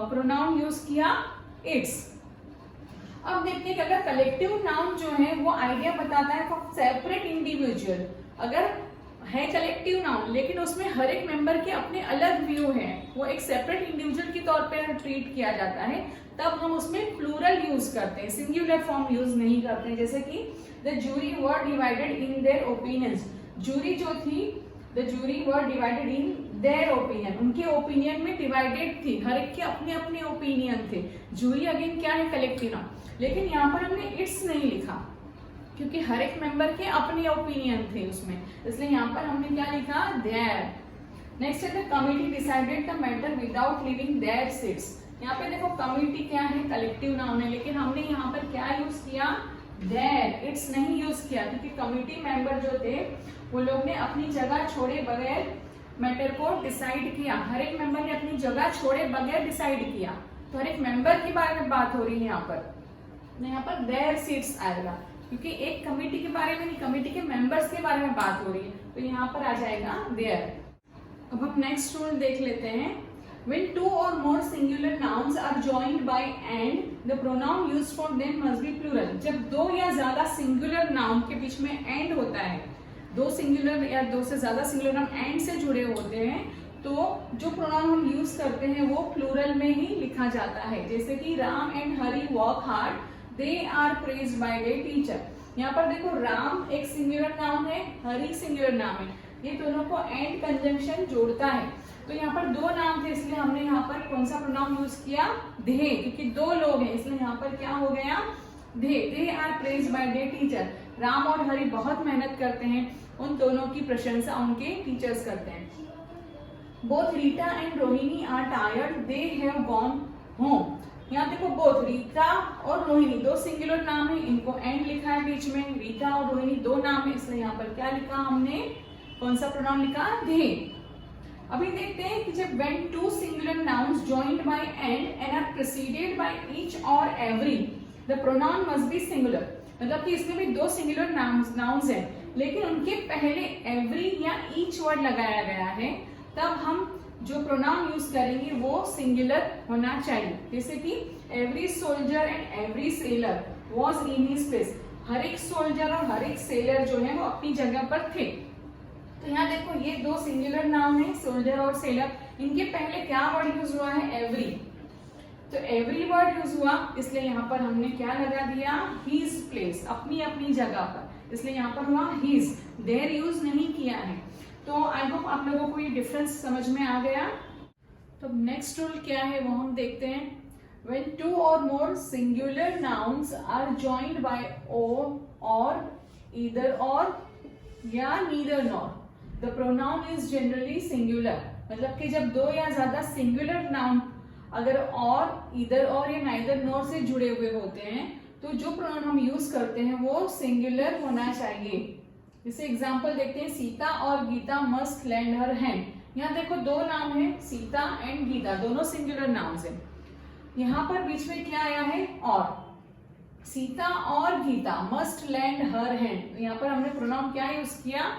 प्रोनाउन यूज किया, इट्स। अब देखते हैं कि अगर कलेक्टिव नाउन जो है वो आइडिया बताता है फॉर सेपरेट इंडिविजुअल, अगर है कलेक्टिव नाउन लेकिन उसमें हर एक मेंबर के अपने अलग व्यू है, वो एक सेपरेट इंडिविजुअल के तौर पे ट्रीट किया जाता है, तब हम उसमें प्लूरल यूज करते हैं, सिंगुलर फॉर्म यूज नहीं करते हैं। जैसे कि the jury were divided in their opinions. Jury जो थी, the jury were divided in their opinion, उनके ओपिनियन में डिवाइडेड थी, हर एक के अपने अपने ओपिनियन थे। ज्यूरी अगेन क्या है, कलेक्टिव नाउन, लेकिन यहाँ पर हमने इट्स नहीं लिखा क्योंकि हर एक मेंबर के अपने ओपिनियन थे उसमें, इसलिए यहाँ पर हमने क्या लिखा, देयर। नेक्स्ट है the committee decided the matter without leaving their seats. यहाँ पे देखो कमिटी क्या है, कलेक्टिव नाउन है, लेकिन हमने यहाँ पर क्या यूज किया, देयर, इट्स नहीं यूज किया क्योंकि कमिटी मेंबर जो थे वो लोग ने अपनी जगह छोड़े बगैर मैटर को डिसाइड किया। हर एक मेंबर ने अपनी जगह छोड़े बगैर डिसाइड किया, तो हर एक मेंबर के बारे में बात हो रही है यहाँ पर देयर सीट्स आएगा क्योंकि एक कमेटी के बारे में नहीं, कमेटी के मेंबर्स के बारे में बात हो रही है, तो यहाँ पर आ जाएगा देयर। अब हम नेक्स्ट रूल देख लेते हैं। When two or more singular nouns are joined by and, the pronoun used for them must be plural. जब दो या ज्यादा सिंगुलर नाउन के बीच में एंड होता है, दो सिंगुलर या दो से ज्यादा सिंगुलर नाउन एंड से जुड़े होते हैं, तो जो प्रोनाउन हम यूज करते हैं वो प्लूरल में ही लिखा जाता है। जैसे कि Ram and Hari work hard, they are praised by their teacher. यहाँ पर देखो राम एक सिंगुलर नाउन है, हरी सिंगुलर नाउन है, ये दोनों को एंड कंजंक्शन जोड़ता है। तो यहाँ पर दो नाम थे इसलिए हमने यहाँ पर कौन सा प्रोनाउन यूज किया, दे, क्योंकि दो लोग हैं इसलिए यहाँ पर क्या हो गया, they are praised by their teacher. Ram और हरि बहुत मेहनत करते हैं, उन दोनों की प्रशंसा उनके टीचर्स करते हैं। Both Rita and Rohini are tired, they have gone home. यहाँ देखो बोथ, रीता और रोहिणी दो सिंगुलर नाम है, इनको एंड लिखा है बीच में, रीता और रोहिणी दो नाम है इसलिए यहाँ पर क्या लिखा हमने, कौन सा प्रोनाउन लिखा, दे। अभी देखते हैं कि जब when two singular nouns joined by and are preceded by each or every, the pronoun must be singular। मतलब कि इसमें भी दो सिंगुलर नाउन्स हैं लेकिन उनके पहले every या each वर्ड लगाया गया है, तब हम जो प्रोनाउन यूज करेंगे वो सिंगुलर होना चाहिए। जैसे कि every soldier and every sailor was in his place, हर एक सोल्जर और हर एक सेलर जो है वो अपनी जगह पर थे। तो यहाँ देखो ये दो सिंगुलर नाउन है, सोल्जर और सेलर, इनके पहले क्या वर्ड यूज हुआ है, एवरी। तो एवरी वर्ड यूज हुआ इसलिए यहाँ पर हमने क्या लगा दिया, हीज प्लेस, अपनी अपनी जगह पर, इसलिए यहाँ पर हुआ हीज, देयर यूज नहीं किया है। तो आई होप आप लोगों को ये डिफरेंस समझ में आ गया। तो नेक्स्ट रूल क्या है वो हम देखते हैं। When two or more singular nouns are joined by or either or या neither nor, the pronoun is generally singular। मतलब कि जब दो या ज्यादा सिंगुलर नाउन अगर और, इधर और या नाइदर नॉर से जुड़े हुए होते हैं तो जो प्रोनाउन हम यूज करते हैं वो सिंगुलर होना चाहिए। जैसे एग्जांपल देखते हैं, सीता और Gita must land her hand. यहाँ देखो दो नाम है, सीता एंड गीता, दोनों सिंगुलर नाउन्स हैं। यहाँ पर बीच में क्या आया है, और, सीता और Gita must land her hand, यहाँ पर हमने प्रोनाउन क्या यूज किया,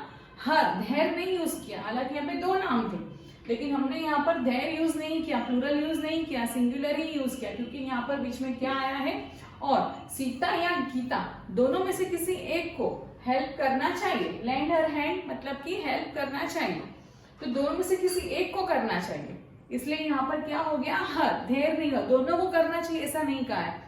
हर, धेर नहीं यूज किया। हालांकि यहाँ पे दो नाम थे लेकिन हमने यहाँ पर धेर यूज नहीं किया, प्लूरल यूज नहीं किया, सिंगुलर ही यूज किया क्योंकि यहाँ पर बीच में क्या आया है, और। सीता या गीता दोनों में से किसी एक को हेल्प करना चाहिए, लैंड हर हैंड मतलब कि हेल्प करना चाहिए, तो दोनों में से किसी एक को करना चाहिए, इसलिए यहाँ पर क्या हो गया, हर, धेर नहीं हुआ, दोनों को करना चाहिए ऐसा नहीं कहा है।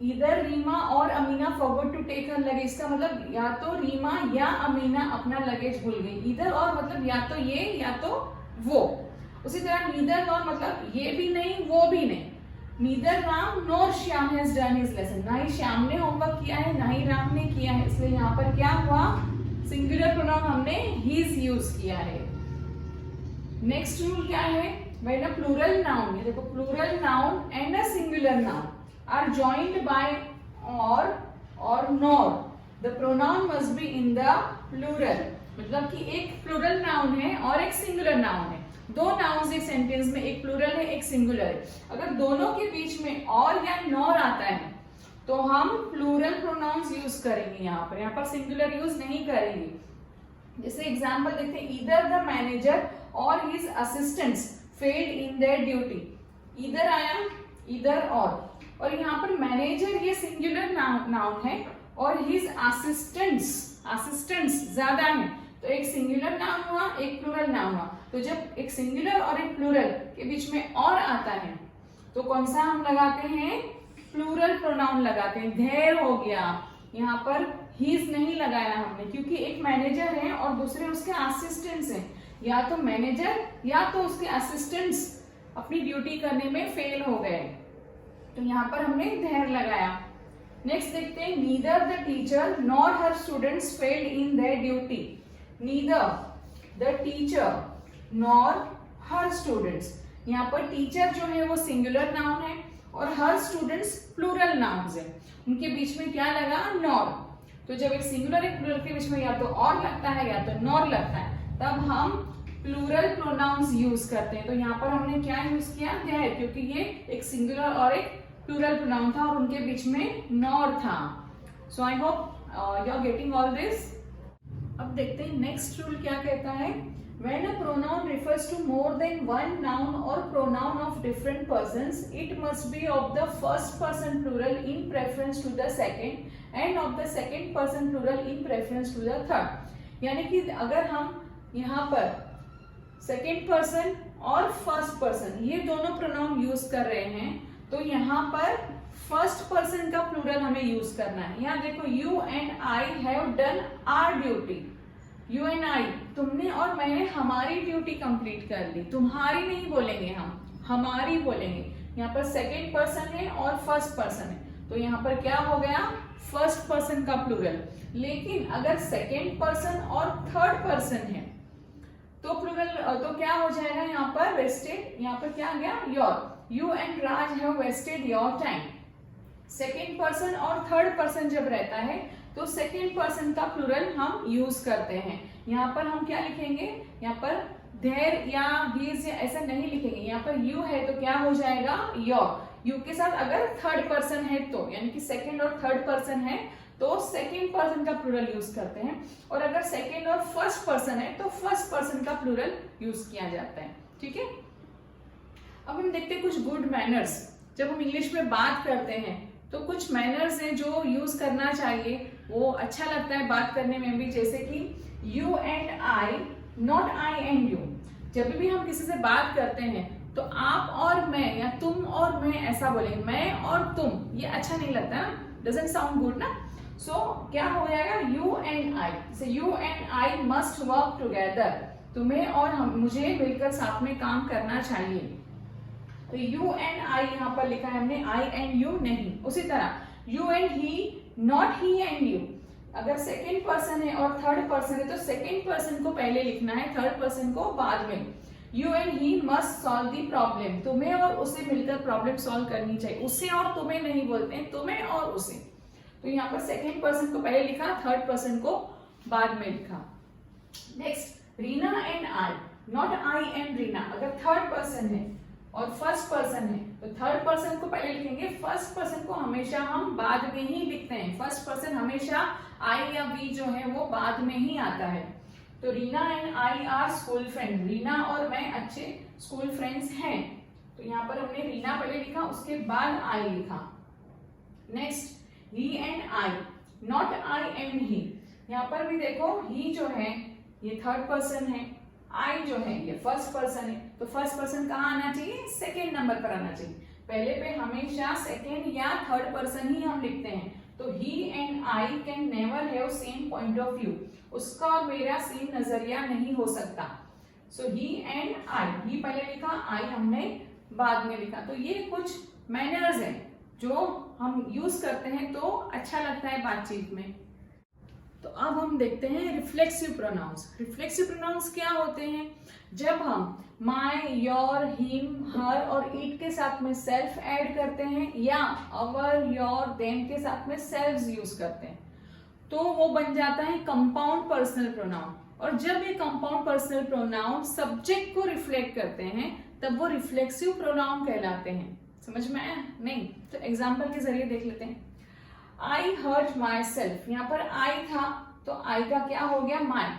इधर रीमा और Amina forgot to take her luggage, का मतलब या तो रीमा या अमीना अपना लगेज भूल गई। इधर और मतलब या तो ये या तो वो। उसी तरह नीदर नॉर मतलब ये भी नहीं वो भी नहीं। Neither Ram nor Shyam has done his lesson, ना ही श्याम ने होमवर्क किया है ना ही राम ने किया है, इसलिए यहाँ पर क्या हुआ, सिंगुलर प्रोनाउन हमने हीज यूज किया है। नेक्स्ट रूल क्या है, व्हेन अ प्लूरल नाउन, ये देखो plural noun and a singular noun are joined by or nor, the pronoun must be in the plural. मतलब कि एक प्लूरल नाउन है और एक सिंगुलर नाउन है, दो नाउन्स एक सेंटेंस में, एक प्लूरल है एक सिंगुलर है। अगर दोनों के बीच में और या नॉर आता है तो हम प्लूरल प्रोनाउंस यूज करेंगे। यहाँ पर सिंगुलर यूज नहीं करेंगे। जैसे एग्जांपल देखते हैं, ईदर द मैनेजर और his assistants failed in their duty. Either आया, ईदर और यहाँ पर मैनेजर ये सिंगुलर नाउन है और हिज असिस्टेंट्स ज्यादा है, तो एक सिंगुलर नाउन हुआ एक प्लूरल नाउन हुआ। तो जब एक सिंगुलर और एक प्लूरल के बीच में और आता है तो कौन सा हम लगाते हैं, प्लूरल प्रोनाउन लगाते हैं। देयर हो गया, यहाँ पर हीज नहीं लगाया हमने क्योंकि एक मैनेजर है और दूसरे उसके असिस्टेंट्स हैं। या तो मैनेजर या तो उसके असिस्टेंट्स अपनी ड्यूटी करने में फेल हो गए, तो यहाँ पर हमने देयर लगाया। नेक्स्ट देखते हैं, neither the teacher nor her students failed in their duty. Neither the teacher nor her students, यहाँ पर टीचर जो है वो सिंगुलर नाउन है और हर स्टूडेंट्स प्लूरल नाउन्स है, उनके बीच में क्या लगा, नॉर। तो जब एक सिंगुलर एक प्लूरल के बीच में या तो और लगता है या तो नॉर लगता है, तब हम प्लूरल प्रोनाउंस यूज करते हैं। तो यहाँ पर हमने क्या यूज किया, देयर, क्योंकि ये एक सिंगुलर और एक प्लूरल प्रोनाउन था और उनके बीच में नॉर था। So I hope you are getting all this. अब देखते हैं नेक्स्ट रूल क्या कहता है। When a pronoun refers to more than one noun or pronoun of different persons, it must be of the first person plural in preference to the second and of the second person plural in preference to the third। यानी कि अगर हम यहाँ पर सेकेंड पर्सन और फर्स्ट पर्सन ये दोनों प्रोनाउन यूज कर रहे हैं, तो यहाँ पर फर्स्ट पर्सन का प्लूरल हमें यूज करना है। यहाँ देखो, you and I have done our duty. You and I, तुमने और मैंने हमारी ड्यूटी कंप्लीट कर ली। तुम्हारी नहीं बोलेंगे हम, हमारी बोलेंगे। यहाँ पर सेकेंड पर्सन है और फर्स्ट पर्सन है, तो यहाँ पर क्या हो गया, फर्स्ट पर्सन का प्लूरल। लेकिन अगर सेकेंड पर्सन और थर्ड पर्सन है तो प्लूरल, तो क्या हो जाएगा यहाँ पर, वेस्टेड। यहाँ पर क्या आ गया, your. You and Raj have wasted your time. Second person और थर्ड पर्सन जब रहता है तो सेकेंड पर्सन का प्लूरल हम यूज करते हैं। यहाँ पर हम क्या लिखेंगे, यहाँ पर देयर या हीज या ऐसा नहीं लिखेंगे। यहाँ पर यू है तो क्या हो जाएगा, योर। यू के साथ अगर थर्ड पर्सन है तो, यानी कि सेकेंड और थर्ड पर्सन है तो सेकेंड पर्सन का प्लूरल यूज करते हैं, और अगर सेकेंड और फर्स्ट पर्सन है तो फर्स्ट पर्सन का प्लूरल यूज किया जाता है। ठीक है, अब हम देखते हैं कुछ गुड मैनर्स। जब हम इंग्लिश में बात करते हैं तो कुछ मैनर्स हैं जो यूज करना चाहिए, वो अच्छा लगता है बात करने में भी। जैसे कि you and I, not I and you. जब भी हम किसी से बात करते हैं तो आप और मैं या तुम और मैं ऐसा बोलेंगे, मैं और तुम, ये अच्छा नहीं लगता ना, डजंट साउंड गुड ना। सो क्या हो जाएगा, you and I. Say you and I must work together, तुम्हें और मुझे मिलकर साथ में काम करना चाहिए। तो यू एंड आई यहाँ पर लिखा है हमने, आई एंड यू नहीं। उसी तरह you and he, not he and you. अगर सेकेंड पर्सन है और थर्ड पर्सन है तो सेकेंड पर्सन को पहले लिखना है, थर्ड पर्सन को बाद में। You and he must solve the problem, तुम्हें और उसे मिलकर प्रॉब्लम सॉल्व करनी चाहिए। उसे और तुम्हें नहीं बोलते हैं, तुम्हें और उसे। तो यहाँ पर सेकेंड पर्सन को पहले लिखा, थर्ड पर्सन को बाद में लिखा। Next, Reena and I, not I and Reena. अगर थर्ड पर्सन है और फर्स्ट पर्सन है तो थर्ड पर्सन को पहले लिखेंगे, फर्स्ट पर्सन को हमेशा हम बाद में ही लिखते हैं। फर्स्ट पर्सन हमेशा आई या वी जो है वो बाद में ही आता है। तो Reena and I R school friend, Reena और मैं अच्छे स्कूल फ्रेंड्स हैं। तो यहाँ पर हमने रीना पहले लिखा, उसके बाद आई लिखा। Next, he and I, not I and he. यहाँ पर भी देखो, ही जो है ये थर्ड पर्सन है, आई जो है ये फर्स्ट पर्सन है। तो फर्स्ट पर्सन कहाँ आना चाहिए, सेकेंड नंबर पर आना चाहिए। पहले पे हमेशा सेकेंड या थर्ड पर्सन ही हम लिखते हैं। तो he and I can never have same point of view, उसका और मेरा सेम नजरिया नहीं हो सकता। सो ही एंड आई, ही पहले लिखा, आई हमने बाद में लिखा। तो ये कुछ मैनर्स हैं जो हम यूज करते हैं तो अच्छा लगता है बातचीत में। तो अब हम देखते हैं रिफ्लेक्सिव प्रोनाउंस। रिफ्लेक्सिव प्रोनाउंस क्या होते हैं? जब हम माय, योर, हिम, हर और इट के साथ में सेल्फ ऐड करते हैं या अवर, योर, देम के साथ में सेल्व्स यूज करते हैं तो वो बन जाता है कंपाउंड पर्सनल प्रोनाउन। और जब ये कंपाउंड पर्सनल प्रोनाउन सब्जेक्ट को रिफ्लेक्ट करते हैं तब वो रिफ्लेक्सिव प्रोनाउन कहलाते हैं। समझ में आया? नहीं तो एग्जाम्पल के जरिए देख लेते हैं। आई हर्ट माई सेल्फ, यहाँ पर आई था तो आई का क्या हो गया? माई,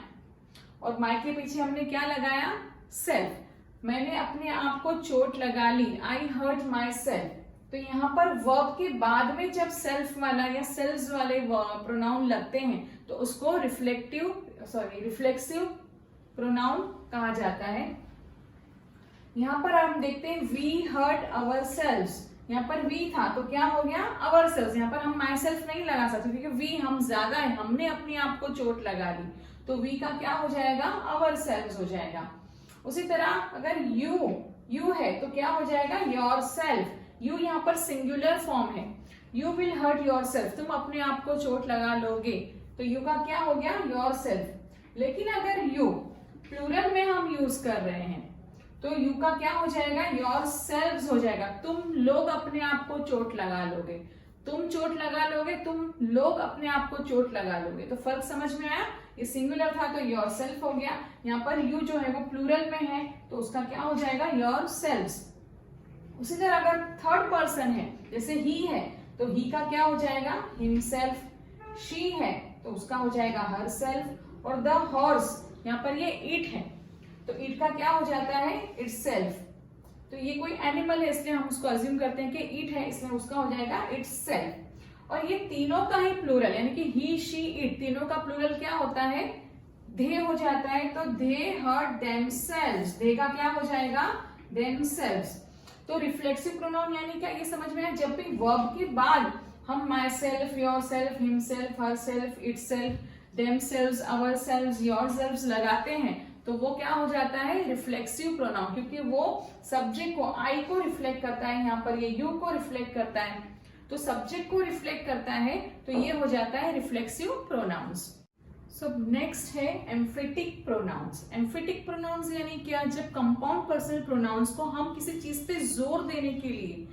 और माई के पीछे हमने क्या लगाया? सेल्फ। मैंने अपने आप को चोट लगा ली, आई हर्ट माई सेल्फ। तो यहाँ पर वर्ब के बाद में जब सेल्फ वाला या सेल्स वाले प्रोनाउन लगते हैं तो उसको रिफ्लेक्सिव प्रोनाउन कहा जाता है। यहाँ पर हम देखते हैं वी हर्ट अवर सेल्व्स, यहाँ पर वी था तो क्या हो गया? अवर सेल्व्स। यहाँ पर हम माई सेल्फ नहीं लगा सकते क्योंकि वी हम ज्यादा है, हमने अपने आप को चोट लगा ली तो वी का क्या हो जाएगा? अवर सेल्व्स हो जाएगा। उसी तरह अगर यू है तो क्या हो जाएगा? Your self. यू यहाँ पर सिंगुलर फॉर्म है, you will hurt your self, तुम अपने आप को चोट लगा लोगे तो यू का क्या हो गया? Your self. लेकिन अगर यू प्लूरल में हम यूज कर रहे हैं तो यू का क्या हो जाएगा? योर सेल्व्स हो जाएगा, तुम लोग अपने आप को चोट लगा लोगे, तुम चोट लगा लोगे, तुम लोग अपने आप को चोट लगा लोगे। तो फर्क समझ में आया? ये सिंगुलर था तो योर सेल्फ हो गया, यहाँ पर यू जो है वो प्लूरल में है तो उसका क्या हो जाएगा? Your selves. उसी तरह अगर थर्ड पर्सन है जैसे ही है तो ही का क्या हो जाएगा? हिमसेल्फ। शी है तो उसका हो जाएगा हर सेल्फ। और द हॉर्स, यहाँ पर ये इट है तो इट का क्या हो जाता है? It's self. तो ये कोई एनिमल है इसलिए हम उसको अज्यूम करते हैं कि इट है इसलिए उसका हो जाएगा इट्स सेल्फ। और ये तीनों का ही प्लूरल यानी कि ही, शी, इट तीनों का प्लूरल क्या होता है? दे हो जाता है तो दे हर्ट देमसेल्व्स, दे का क्या हो जाएगा? देमसेल्व्स। तो रिफ्लेक्सिव प्रोनाउन यानी क्या? ये समझ में आया? जब भी वर्ब के बाद हम my self, your self, him self, her self, it self, them selves, our selves, your selves लगाते हैं तो वो क्या हो जाता है? रिफ्लेक्सिव प्रोनाउन, क्योंकि वो सब्जेक्ट को, आई को रिफ्लेक्ट करता है, यहाँ पर ये यू को रिफ्लेक्ट करता है तो सब्जेक्ट को रिफ्लेक्ट करता है तो ये हो जाता है रिफ्लेक्सिव प्रोनाउंस। सो नेक्स्ट है एम्फेटिक प्रोनाउंस। एम्फेटिक प्रोनाउंस यानी क्या? जब कंपाउंड पर्सनल प्रोनाउंस को हम किसी चीज पे जोर देने के लिए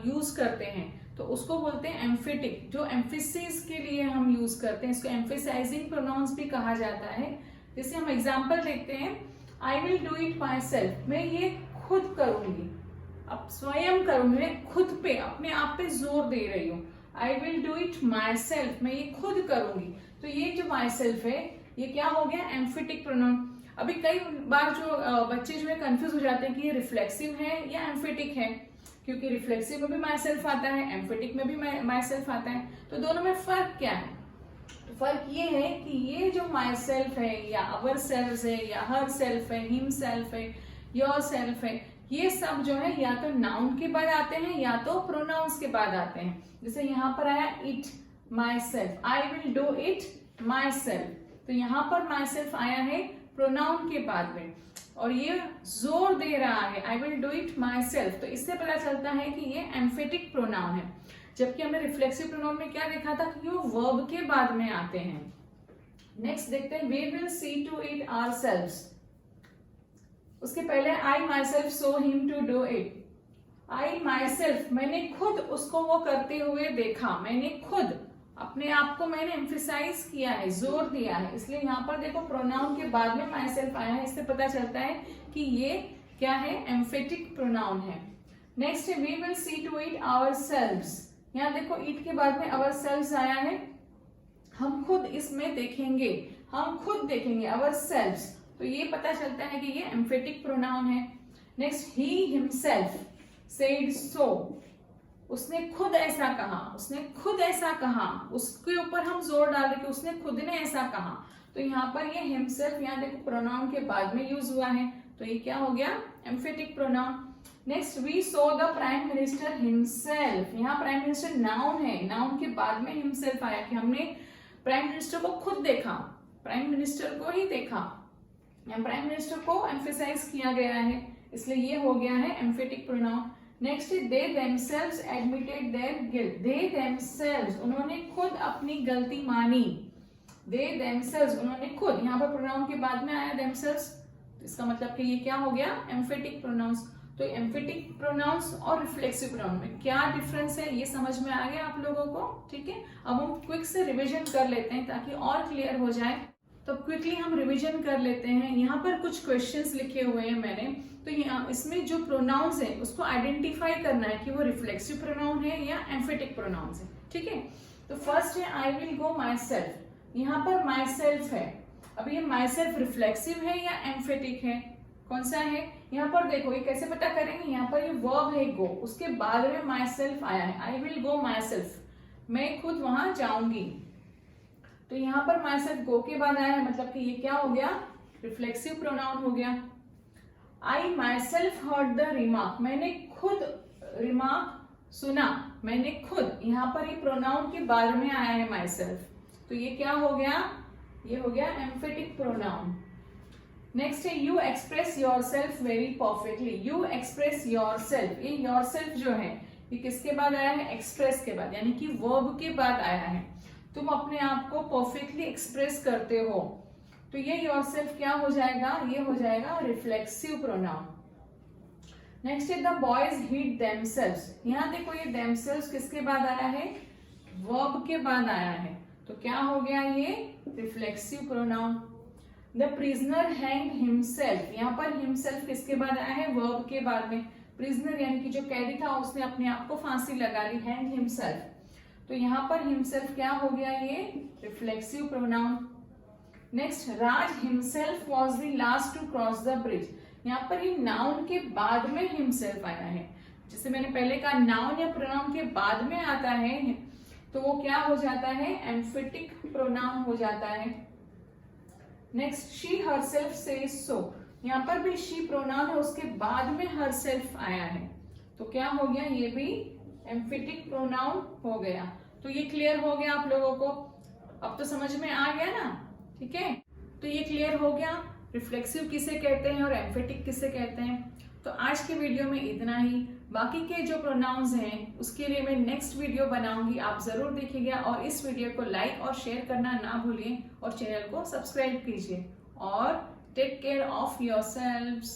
यूज करते हैं तो उसको बोलते हैं एम्फेटिक। जो एम्फेसिस के लिए हम यूज करते हैं इसको एम्फेसाइजिंग प्रोनाउंस भी कहा जाता है। जैसे हम एग्जांपल देखते हैं, I will do it my self, मैं ये खुद करूंगी, अब स्वयं करूंगी, मैं खुद पे, अपने आप पे जोर दे रही हूँ। I will do it my self, मैं ये खुद करूंगी। तो ये जो माई सेल्फ है ये क्या हो गया? Emphatic pronoun. अभी कई बार जो बच्चे जो है कंफ्यूज हो जाते हैं कि ये रिफ्लेक्सिव है या एम्फेटिक है, क्योंकि रिफ्लेक्सिव में भी माई सेल्फ आता है, एम्फेटिक में भी माई सेल्फ आता है, तो दोनों में फर्क क्या है? तो फर्क ये है कि ये जो माई सेल्फ है या अवर सेल्फ है या हर सेल्फ है, हिम सेल्फ है, योर सेल्फ है, ये सब जो है या तो नाउन के बाद आते हैं या तो प्रोनाउंस के बाद आते हैं। जैसे यहाँ पर आया it my self, I will do it my self, तो यहाँ पर माई सेल्फ आया है प्रोनाउन के बाद में और ये जोर दे रहा है I will do it my self, तो इससे पता चलता है कि ये एम्फेटिक प्रोनाउन है। जबकि हमने रिफ्लेक्सिव प्रोनाउन में क्या देखा था कि वो वर्ब के बाद में आते हैं। नेक्स्ट देखते हैं, we will see to it ourselves. उसके पहले I myself saw him to do it. I myself, मैंने खुद उसको वो करते हुए देखा, मैंने खुद अपने आप को मैंने एम्फेसाइज किया है, जोर दिया है, इसलिए यहाँ पर देखो प्रोनाउन के बाद में माई सेल्फ आया है। इससे पता चलता है कि ये क्या है? एम्फेटिक प्रोनाउन है। नेक्स्ट है we will see to it ourselves. यहाँ देखो इट के बाद में आवरसेल्व्स आया है, हम खुद इसमें देखेंगे, हम खुद देखेंगे आवरसेल्व्स, तो ये पता चलता है कि ये एम्फेटिक प्रोनाउन है। Next he himself said so, उसने खुद ऐसा कहा, उसने खुद ऐसा कहा, उसके ऊपर हम जोर डाल रहे कि उसने खुद ने ऐसा कहा, तो यहाँ पर ये हिमसेल्फ यहाँ देखो प्रोनाउन के बाद में यूज हुआ है, तो ये क्या हो गया? Emphatic pronoun. Next we saw the prime minister himself, यहाँ प्राइम मिनिस्टर नाउन है, नाउन के बाद में हिमसेल्फ आया कि हमने प्राइम मिनिस्टर को खुद देखा, प्राइम मिनिस्टर को ही देखा, यहाँ प्राइम मिनिस्टर को एम्फेसाइज किया गया है, इसलिए ये हो गया है emphatic pronoun. Next they themselves admitted their guilt, they themselves उन्होंने खुद अपनी गलती मानी, दे देमसेल्व्स, उन्होंने खुद, यहाँ पर प्रोनाउन के बाद में आया देमसेल्व्स, इसका मतलब कि ये क्या हो गया, एम्फेटिक प्रोनाउंस। तो एम्फेटिक प्रोनाउंस और रिफ्लेक्सिव प्रोनाउन में क्या डिफरेंस है ये समझ में आ गया आप लोगों को, ठीक है। अब हम क्विक से रिवीजन कर लेते हैं ताकि और क्लियर हो जाए। तो क्विकली हम रिवीजन कर लेते हैं। यहाँ पर कुछ क्वेश्चंस लिखे हुए हैं मैंने, तो यहाँ इसमें जो प्रोनाउंस है उसको आइडेंटिफाई करना है कि वो रिफ्लेक्सिव प्रोनाउन है या एम्फेटिक प्रोनाउंस है, ठीक है। तो फर्स्ट है I will go my self, यहाँ पर माई सेल्फ है। अब ये माई सेल्फ रिफ्लेक्सिव है या एम्फेटिक है, कौन सा है, यहाँ पर देखो ये कैसे पता करेंगे, यहाँ पर ये वर्ब है गो, उसके बाद में माई सेल्फ आया है, I will go my self, मैं खुद वहां जाऊंगी। तो यहाँ पर माई सेल्फ गो के बाद आया है, मतलब कि ये क्या हो गया, रिफ्लेक्सिव प्रोनाउन हो गया। I myself heard the remark, मैंने खुद रिमार्क सुना, मैंने खुद, यहाँ पर ये प्रोनाउन के बाद में आया है माई सेल्फ, तो ये क्या हो गया, ये हो गया एम्फेटिक प्रोनाउन। नेक्स्ट है you express your self very perfectly, you express your self, ये योर सेल्फ जो है ये किसके बाद आया है, एक्सप्रेस के बाद, यानी कि वर्ब के बाद आया है। तुम अपने आप को परफेक्टली एक्सप्रेस करते हो, तो ये योर सेल्फ क्या हो जाएगा, ये हो जाएगा रिफ्लेक्सिव प्रोनाउन। नेक्स्ट है द बॉयज हीट देमसेल्व्स, यहाँ देखो ये देमसेल्व्स किसके बाद आया है, वर्ब के बाद आया है, तो क्या हो गया ये reflexive pronoun. The prisoner hang himself, यहाँ पर हिमसेल्फ किसके बाद आया है, वर्ब के बाद में। प्रिजनर यानी कि जो कैदी था उसने अपने आप को फांसी लगा ली, हैंग हिमसेल्फ, तो यहाँ पर हिमसेल्फ क्या हो गया, ये reflexive pronoun. Next Raj himself was the last to cross the bridge, यहाँ पर ये नाउन के बाद में हिमसेल्फ आया है, जैसे मैंने पहले कहा नाउन या प्रोनाउन के बाद में आता है तो वो क्या हो जाता है, एम्फेटिक प्रोनाउन हो जाता है। Next she herself says so, यहाँ पर भी शी प्रोनाउन है, उसके बाद में हरसेल्फ आया है, तो क्या हो गया, ये भी एम्फेटिक प्रोनाउन हो गया। तो ये क्लियर हो गया आप लोगों को, अब तो समझ में आ गया ना, ठीक है। तो ये क्लियर हो गया रिफ्लेक्सिव किसे कहते हैं और एम्फेटिक किसे कहते हैं। तो आज के वीडियो में इतना ही, बाकी के जो प्रोनाउंस हैं उसके लिए मैं नेक्स्ट वीडियो बनाऊंगी, आप जरूर देखिएगा और इस वीडियो को लाइक और शेयर करना ना भूलिए और चैनल को सब्सक्राइब कीजिए और टेक केयर ऑफ योरसेल्व्स।